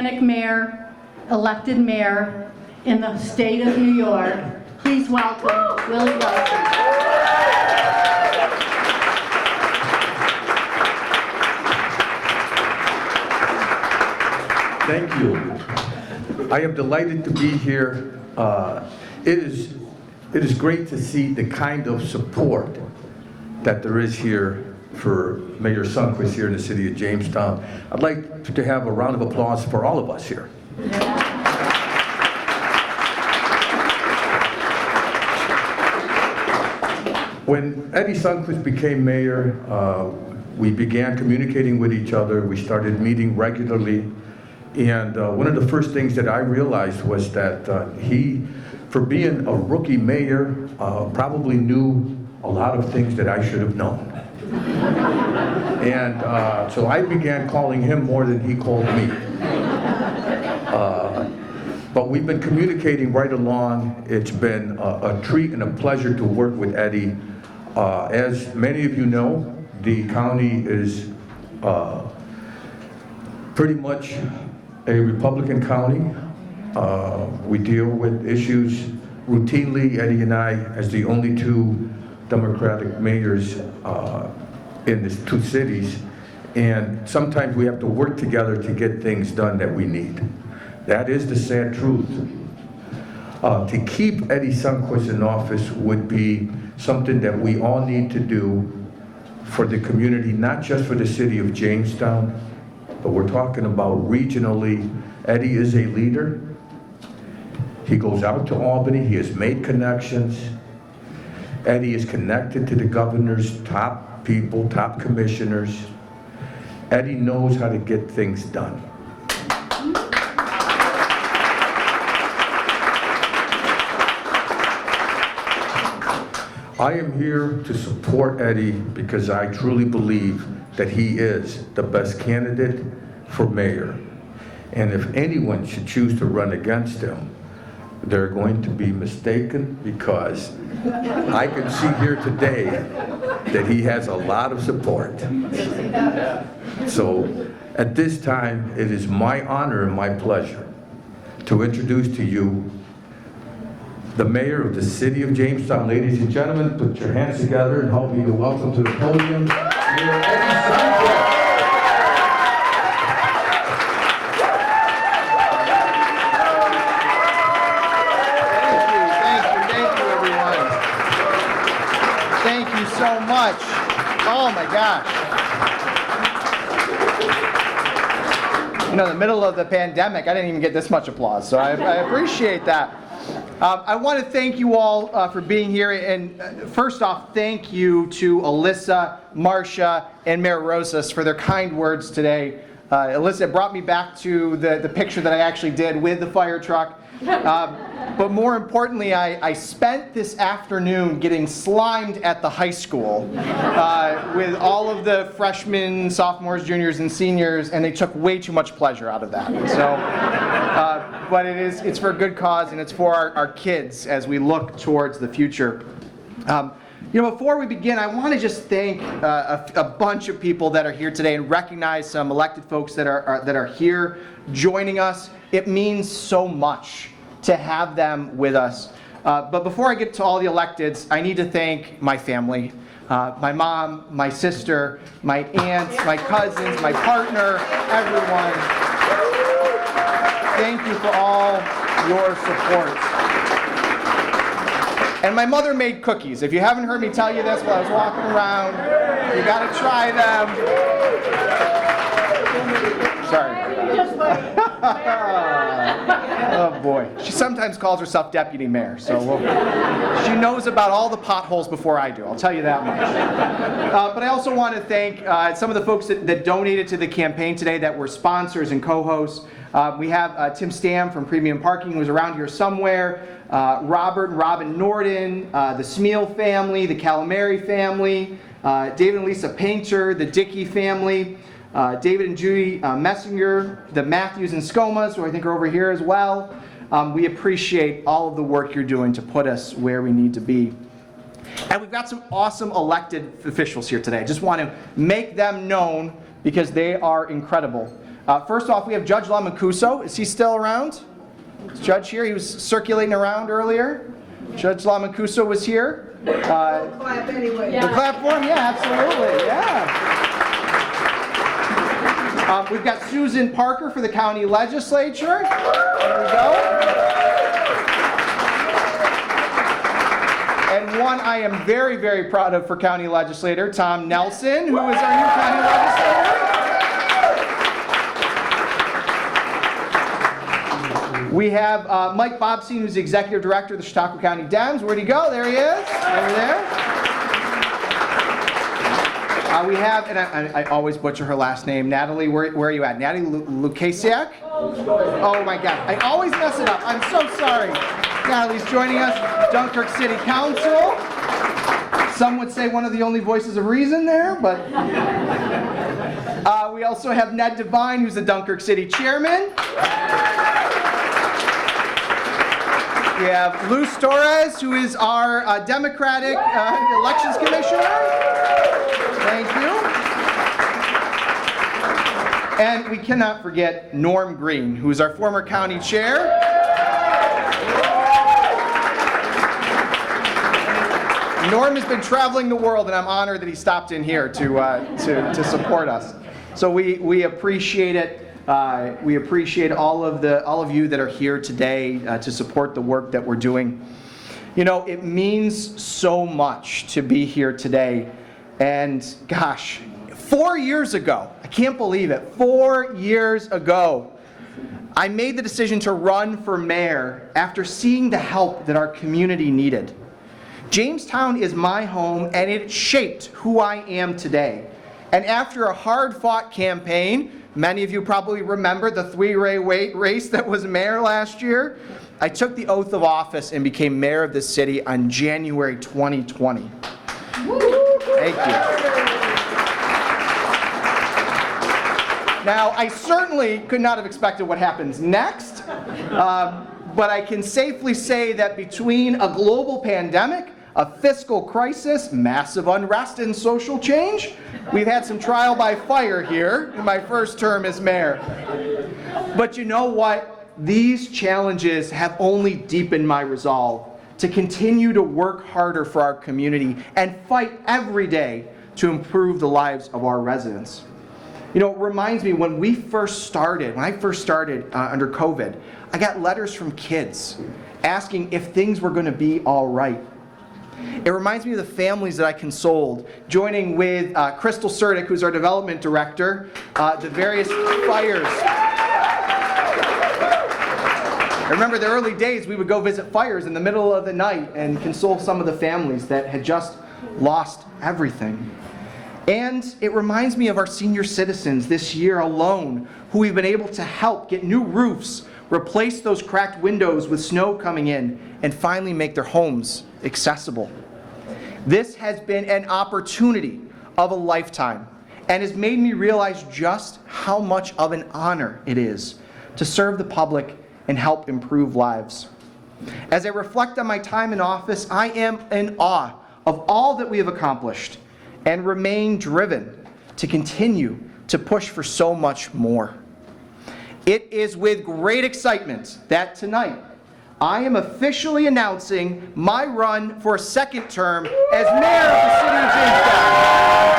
Hispanic mayor, elected mayor in the state of New York. Please welcome Willie Wilson. Thank you. I am delighted to be here. It is great to see the kind of support that there is here for Mayor Sundquist here in the city of Jamestown. I'd like to have a round of applause for all of us here. When Eddie Sundquist became mayor, we began communicating with each other. We started meeting regularly. And one of the first things that I realized was that he, for being a rookie mayor, probably knew a lot of things that I should have known. And so I began calling him more than he called me. But we've been communicating right along. It's been a treat and a pleasure to work with Eddie. As many of you know, the county is pretty much a Republican county. We deal with issues routinely, Eddie and I, as the only two Democratic mayors in the two cities, and sometimes we have to work together to get things done that we need. That is the sad truth. To keep Eddie Sundquist in office would be something that we all need to do for the community, not just for the city of Jamestown, but we're talking about regionally. Eddie is a leader. He goes out to Albany. He has made connections. Eddie is connected to the governor's top people, top commissioners. Eddie knows how to get things done. I am here to support Eddie because I truly believe that he is the best candidate for mayor. And if anyone should choose to run against him, they're going to be mistaken, because I can see here today that he has a lot of support. So at this time, it is my honor and my pleasure to introduce to you the mayor of the city of Jamestown. Ladies and gentlemen, put your hands together and help me to welcome to the podium Mayor Eddie Sundquist. Thank you, so much. Oh my gosh. You know, in the middle of the pandemic, I didn't even get this much applause, so I appreciate that. I want to thank you all for being here, and first off, thank you to Alyssa, Marcia, and Mayor Rosas for their kind words today. Alyssa brought me back to the picture that I actually did with the fire truck. But more importantly, I spent this afternoon getting slimed at the high school with all of the freshmen, sophomores, juniors, and seniors, and they took way too much pleasure out of that. So, but it's for a good cause, and it's for our kids as we look towards the future. You know, before we begin, I want to just thank a bunch of people that are here today and recognize some elected folks that are here joining us. It means so much to have them with us. But before I get to all the electeds, I need to thank my family. My mom, my sister, my aunts, my cousins, my partner, everyone. Thank you for all your support. And my mother made cookies. If you haven't heard me tell you this while I was walking around, you gotta try them. Sorry. Oh boy. She sometimes calls herself deputy mayor, so she knows about all the potholes before I do, I'll tell you that much. But I also want to thank some of the folks that donated to the campaign today that were sponsors and co-hosts. We have Tim Stam from Premium Parking, who's around here somewhere, Robert and Robin Norden, the Smeal family, the Calamari family, David and Lisa Painter, the Dickey family, David and Judy Messinger, the Matthews and Skomas, who I think are over here as well. We appreciate all of the work you're doing to put us where we need to be. And we've got some awesome elected officials here today. I just want to make them known because they are incredible. First off, we have Judge Lamancuso. Is he still around? Is Judge here? He was circulating around earlier. Judge Lamancuso was here. Clap anyway. The clap for him? Yeah, absolutely. Yeah. We've got Susan Parker for the county legislature. There we go. And one I am very, very proud of for county legislator, Tom Nelson, who is our new county legislator. We have Mike Bobstein, who's the executive director of the Chautauqua County Dems. Where'd he go? There he is, over there. We have, and I always butcher her last name, Natalie, where are you at? Natalie Lukasiak? Oh my God, I always mess it up. I'm so sorry. Natalie's joining us, Dunkirk City Council. Some would say one of the only voices of reason there, but we also have Ned Devine, who's the Dunkirk City chairman. We have Luz Torres, who is our Democratic Elections Commissioner. Thank you. And we cannot forget Norm Green, who is our former county chair. Norm has been traveling the world, and I'm honored that he stopped in here to support us. So we appreciate it. We appreciate all of you that are here today to support the work that we're doing. You know, it means so much to be here today. And gosh, 4 years ago, I can't believe it, 4 years ago, I made the decision to run for mayor after seeing the help that our community needed. Jamestown is my home, and it shaped who I am today. And after a hard-fought campaign, many of you probably remember the three-way race that was mayor last year, I took the oath of office and became mayor of this city on January 2020. Thank you. Now, I certainly could not have expected what happens next, but I can safely say that between a global pandemic, a fiscal crisis, massive unrest, and social change, we've had some trial by fire here in my first term as mayor. But you know what? These challenges have only deepened my resolve to continue to work harder for our community and fight every day to improve the lives of our residents. You know, it reminds me when I first started under COVID, I got letters from kids asking if things were going to be all right. It reminds me of the families that I consoled, joining with Crystal Sertic, who's our development director, the various fires. I remember the early days we would go visit fires in the middle of the night and console some of the families that had just lost everything. And it reminds me of our senior citizens this year alone, who we've been able to help get new roofs, replace those cracked windows with snow coming in, and finally make their homes accessible. This has been an opportunity of a lifetime and has made me realize just how much of an honor it is to serve the public and help improve lives. As I reflect on my time in office, I am in awe of all that we have accomplished and remain driven to continue to push for so much more. It is with great excitement that tonight I am officially announcing my run for a second term as mayor of the city of Jamestown.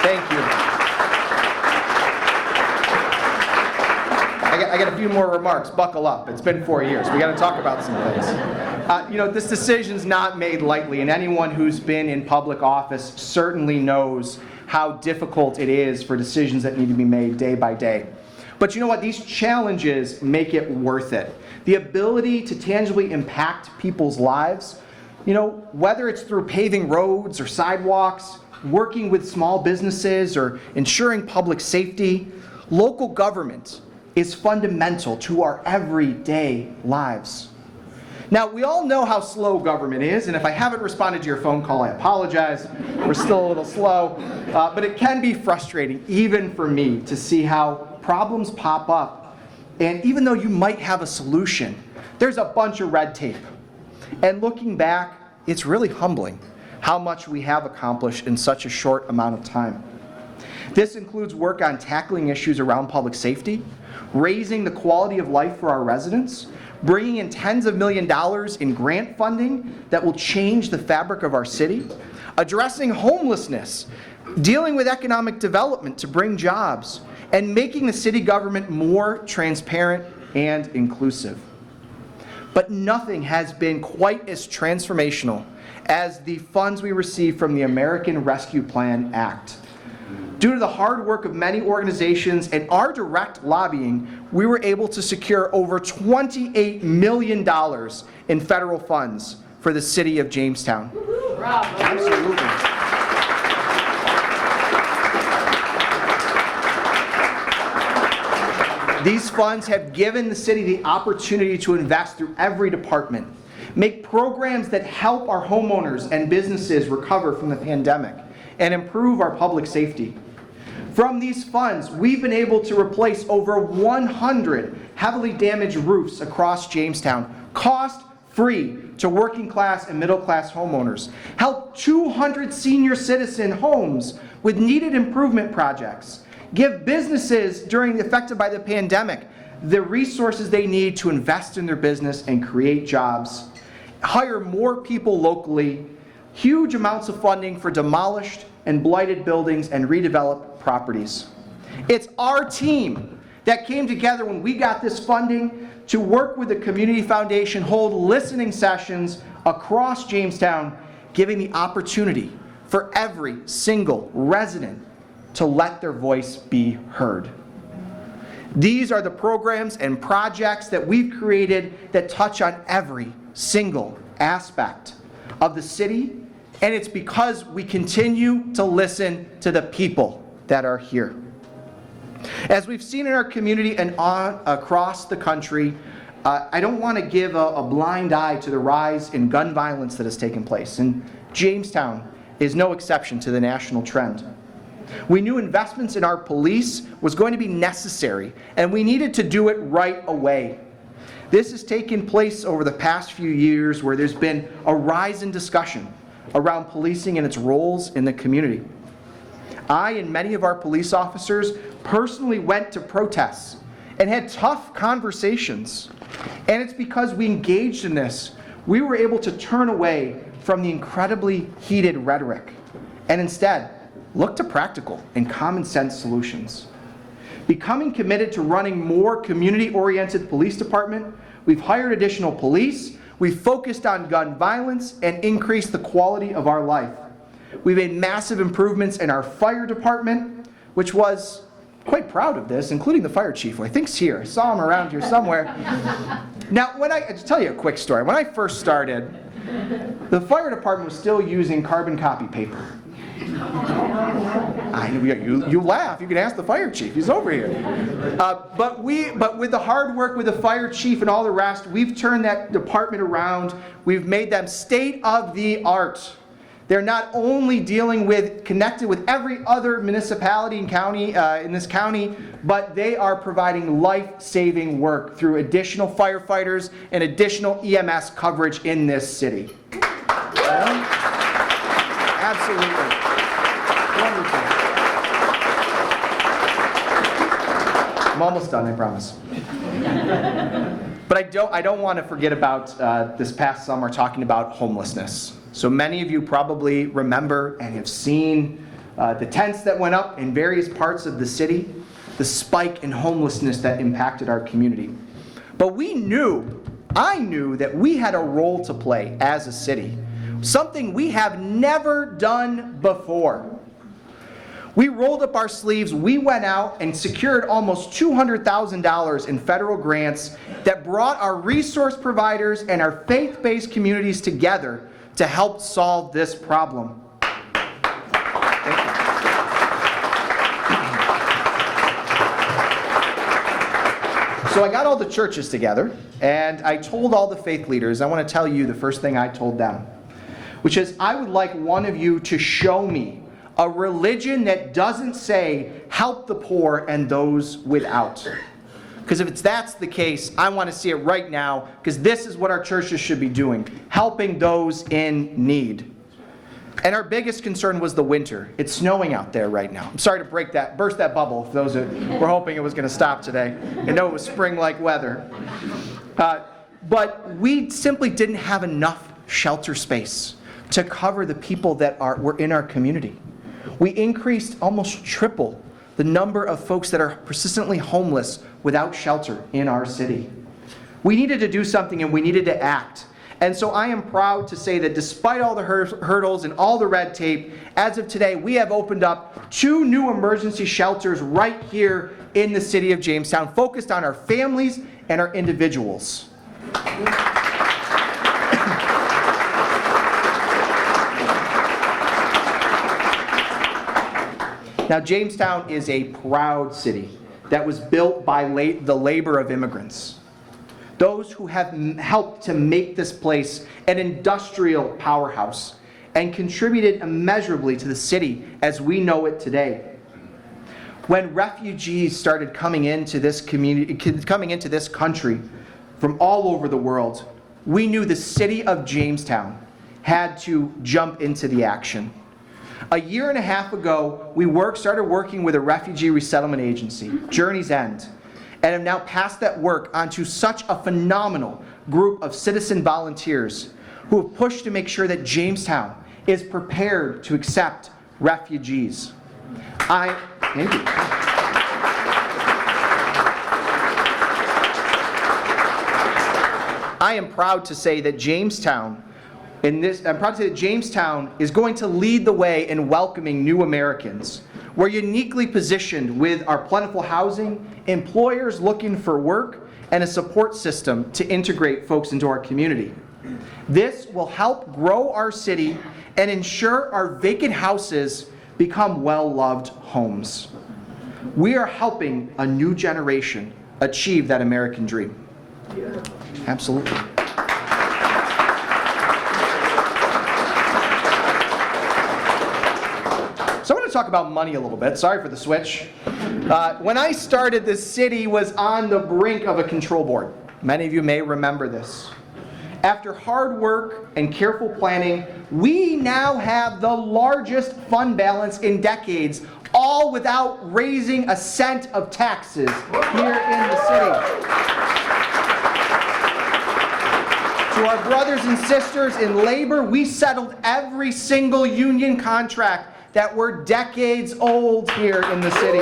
Thank you. I got a few more remarks. Buckle up. It's been 4 years. We got to talk about some things. This decision's not made lightly, and anyone who's been in public office certainly knows how difficult it is for decisions that need to be made day by day. But you know what? These challenges make it worth it. The ability to tangibly impact people's lives, whether it's through paving roads or sidewalks, working with small businesses, or ensuring public safety, local government is fundamental to our everyday lives. Now, we all know how slow government is, and if I haven't responded to your phone call, I apologize. We're still a little slow, but it can be frustrating, even for me, to see how problems pop up, and even though you might have a solution, there's a bunch of red tape. And looking back, it's really humbling how much we have accomplished in such a short amount of time. This includes work on tackling issues around public safety, raising the quality of life for our residents, bringing in tens of $millions in grant funding that will change the fabric of our city, addressing homelessness, dealing with economic development to bring jobs, and making the city government more transparent and inclusive. But nothing has been quite as transformational as the funds we received from the American Rescue Plan Act. Due to the hard work of many organizations and our direct lobbying, we were able to secure over $28 million in federal funds for the city of Jamestown. Bravo. Absolutely. These funds have given the city the opportunity to invest through every department, make programs that help our homeowners and businesses recover from the pandemic, and improve our public safety. From these funds, we've been able to replace over 100 heavily damaged roofs across Jamestown, cost-free to working class and middle class homeowners, help 200 senior citizen homes with needed improvement projects, give businesses affected by the pandemic the resources they need to invest in their business and create jobs, hire more people locally, huge amounts of funding for demolished and blighted buildings and redeveloped properties. It's our team that came together when we got this funding to work with the Community Foundation, hold listening sessions across Jamestown, giving the opportunity for every single resident to let their voice be heard. These are the programs and projects that we've created that touch on every single aspect of the city, and it's because we continue to listen to the people that are here. As we've seen in our community and across the country, I don't want to give a blind eye to the rise in gun violence that has taken place, and Jamestown is no exception to the national trend. We knew investments in our police was going to be necessary, and we needed to do it right away. This has taken place over the past few years where there's been a rise in discussion around policing and its roles in the community. I and many of our police officers personally went to protests and had tough conversations. And it's because we engaged in this, we were able to turn away from the incredibly heated rhetoric and instead look to practical and common sense solutions. Becoming committed to running more community-oriented police department, we've hired additional police, we've focused on gun violence, and increased the quality of our life. We've made massive improvements in our fire department, which was quite proud of this, including the fire chief, who I think's here. I saw him around here somewhere. Now, to tell you a quick story. When I first started, the fire department was still using carbon copy paper. I know, you laugh. You can ask the fire chief. He's over here. But with the hard work with the fire chief and all the rest, we've turned that department around. We've made them state-of-the-art. They're not only connected with every other municipality and county in this county, but they are providing life-saving work through additional firefighters and additional EMS coverage in this city. Absolutely. Wonderful. I'm almost done, I promise. But I don't want to forget about this past summer talking about homelessness. So many of you probably remember and have seen the tents that went up in various parts of the city, the spike in homelessness that impacted our community. But I knew that we had a role to play as a city, something we have never done before. We rolled up our sleeves, we went out and secured almost $200,000 in federal grants that brought our resource providers and our faith-based communities together to help solve this problem. Thank you. So I got all the churches together, and I told all the faith leaders, I want to tell you the first thing I told them, which is I would like one of you to show me a religion that doesn't say, help the poor and those without. Because if that's the case, I want to see it right now, because this is what our churches should be doing, helping those in need. And our biggest concern was the winter. It's snowing out there right now. I'm sorry to burst that bubble for those that were hoping it was going to stop today. I know it was spring-like weather. But we simply didn't have enough shelter space to cover the people that were in our community. We increased almost triple the number of folks that are persistently homeless without shelter in our city. We needed to do something, and we needed to act. And so I am proud to say that despite all the hurdles and all the red tape, as of today, we have opened up 2 new emergency shelters right here in the city of Jamestown, focused on our families and our individuals. Now, Jamestown is a proud city that was built by the labor of immigrants. Those who have helped to make this place an industrial powerhouse and contributed immeasurably to the city as we know it today. When refugees started coming into this country from all over the world, we knew the city of Jamestown had to jump into the action. A year and a half ago, we started working with a refugee resettlement agency, Journey's End, and have now passed that work onto such a phenomenal group of citizen volunteers who have pushed to make sure that Jamestown is prepared to accept refugees. Thank you. I am proud to say that Jamestown is going to lead the way in welcoming new Americans. We're uniquely positioned with our plentiful housing, employers looking for work, and a support system to integrate folks into our community. This will help grow our city and ensure our vacant houses become well-loved homes. We are helping a new generation achieve that American dream. Absolutely. So I want to talk about money a little bit. Sorry for the switch. When I started, the city was on the brink of a control board. Many of you may remember this. After hard work and careful planning, we now have the largest fund balance in decades, all without raising a cent of taxes here in the city. To our brothers and sisters in labor, we settled every single union contract that were decades old here in the city.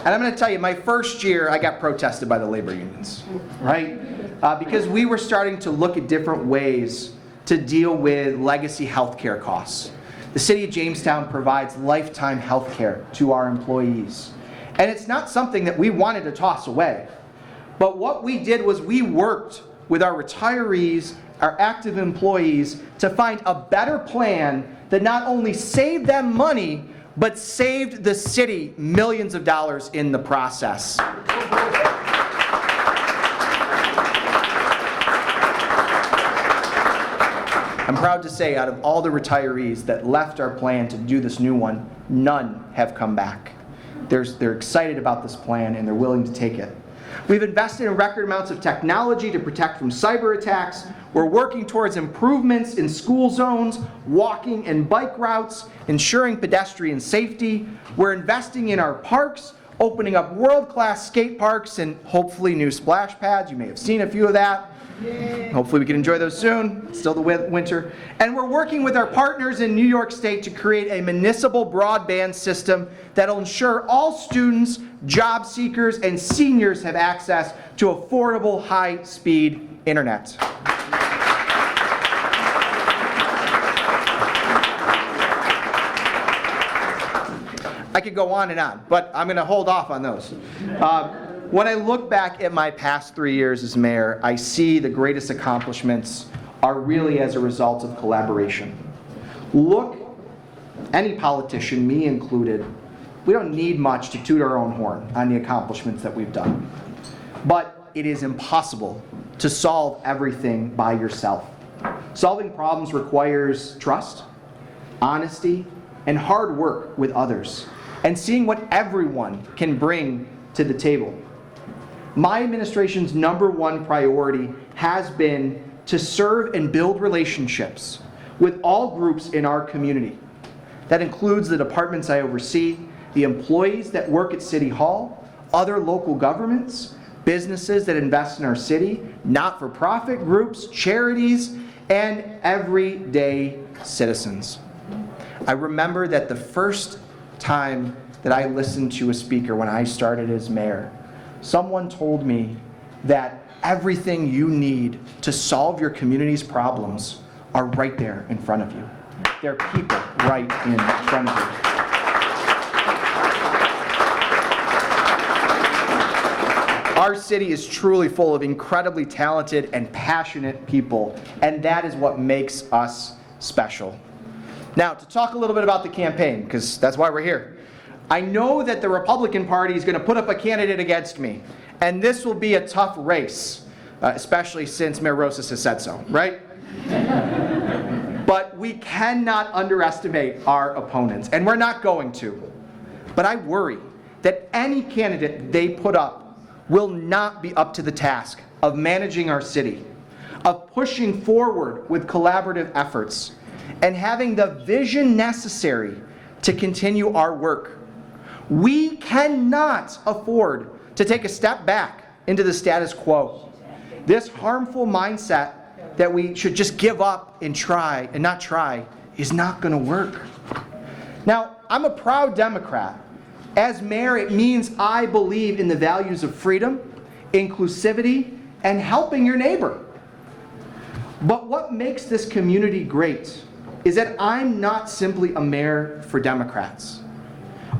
And I'm going to tell you, my first year, I got protested by the labor unions, right? Because we were starting to look at different ways to deal with legacy health care costs. The city of Jamestown provides lifetime health care to our employees. And it's not something that we wanted to toss away. But what we did was we worked with our retirees, our active employees, to find a better plan that not only saved them money, but saved the city millions of dollars in the process. I'm proud to say, out of all the retirees that left our plan to do this new one, none have come back. They're excited about this plan and they're willing to take it. We've invested in record amounts of technology to protect from cyber attacks. We're working towards improvements in school zones, walking and bike routes, ensuring pedestrian safety. We're investing in our parks, opening up world-class skate parks and hopefully new splash pads. You may have seen a few of that. Hopefully we can enjoy those soon. It's still the winter. And we're working with our partners in New York State to create a municipal broadband system that'll ensure all students, job seekers, and seniors have access to affordable, high-speed internet. I could go on and on, but I'm going to hold off on those. When I look back at my past 3 years as mayor, I see the greatest accomplishments are really as a result of collaboration. Look, any politician, me included, we don't need much to toot our own horn on the accomplishments that we've done. But it is impossible to solve everything by yourself. Solving problems requires trust, honesty, and hard work with others, and seeing what everyone can bring to the table. My administration's #1 priority has been to serve and build relationships with all groups in our community. That includes the departments I oversee, the employees that work at City Hall, other local governments, businesses that invest in our city, not-for-profit groups, charities, and everyday citizens. I remember that the first time that I listened to a speaker when I started as mayor, someone told me that everything you need to solve your community's problems are right there in front of you. There are people right in front of you. Our city is truly full of incredibly talented and passionate people, and that is what makes us special. Now, to talk a little bit about the campaign, because that's why we're here. I know that the Republican Party is going to put up a candidate against me, and this will be a tough race, especially since Mayor Rosas has said so, right? But we cannot underestimate our opponents, and we're not going to. But I worry that any candidate they put up will not be up to the task of managing our city, of pushing forward with collaborative efforts, and having the vision necessary to continue our work. We cannot afford to take a step back into the status quo. This harmful mindset that we should just give up and try and not try is not going to work. Now, I'm a proud Democrat. As mayor, it means I believe in the values of freedom, inclusivity, and helping your neighbor. But what makes this community great is that I'm not simply a mayor for Democrats.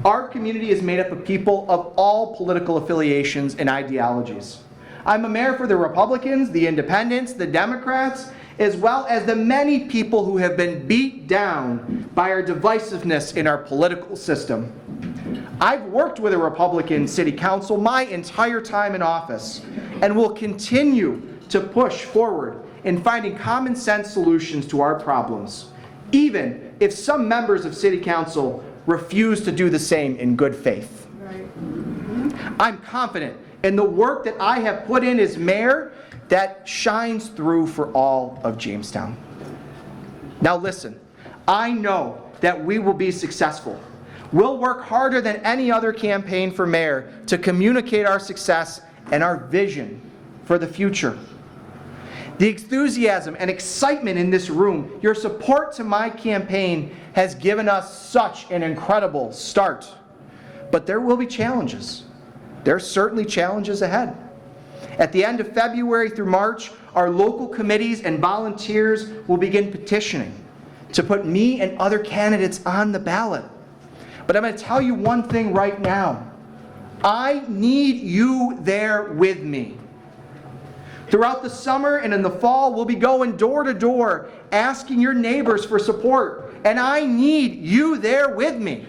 Our community is made up of people of all political affiliations and ideologies. I'm a mayor for the Republicans, the Independents, the Democrats, as well as the many people who have been beat down by our divisiveness in our political system. I've worked with a Republican city council my entire time in office and will continue to push forward in finding common sense solutions to our problems, even if some members of city council refuse to do the same in good faith. I'm confident in the work that I have put in as mayor that shines through for all of Jamestown. Now listen, I know that we will be successful. We'll work harder than any other campaign for mayor to communicate our success and our vision for the future. The enthusiasm and excitement in this room, your support to my campaign has given us such an incredible start. But there will be challenges. There are certainly challenges ahead. At the end of February through March, our local committees and volunteers will begin petitioning to put me and other candidates on the ballot. But I'm going to tell you one thing right now. I need you there with me. Throughout the summer and in the fall, we'll be going door to door asking your neighbors for support. And I need you there with me.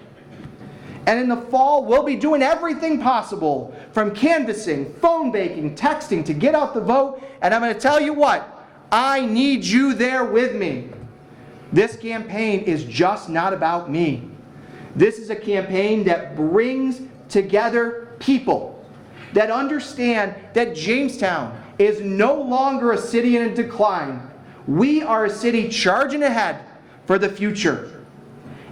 And in the fall, we'll be doing everything possible, from canvassing, phone baking, texting, to get out the vote. And I'm going to tell you what, I need you there with me. This campaign is just not about me. This is a campaign that brings together people that understand that Jamestown is no longer a city in a decline. We are a city charging ahead for the future.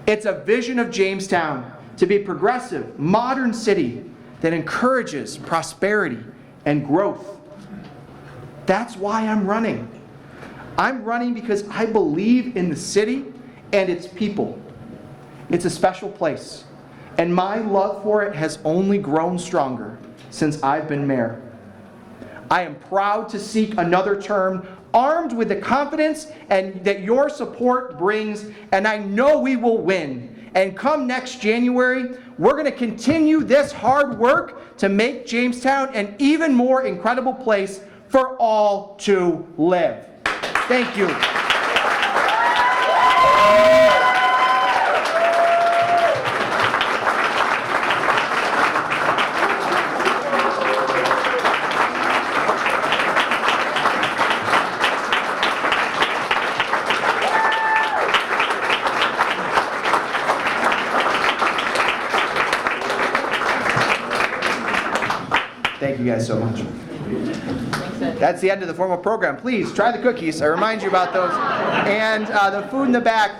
It's a vision of Jamestown to be a progressive, modern city that encourages prosperity and growth. That's why I'm running. I'm running because I believe in the city and its people. It's a special place, and my love for it has only grown stronger since I've been mayor. I am proud to seek another term armed with the confidence and that your support brings, and I know we will win. And come next January, we're going to continue this hard work to make Jamestown an even more incredible place for all to live. Thank you. you guys so much. That's the end of the formal program. Please try the cookies. I remind you about those. And the food in the back.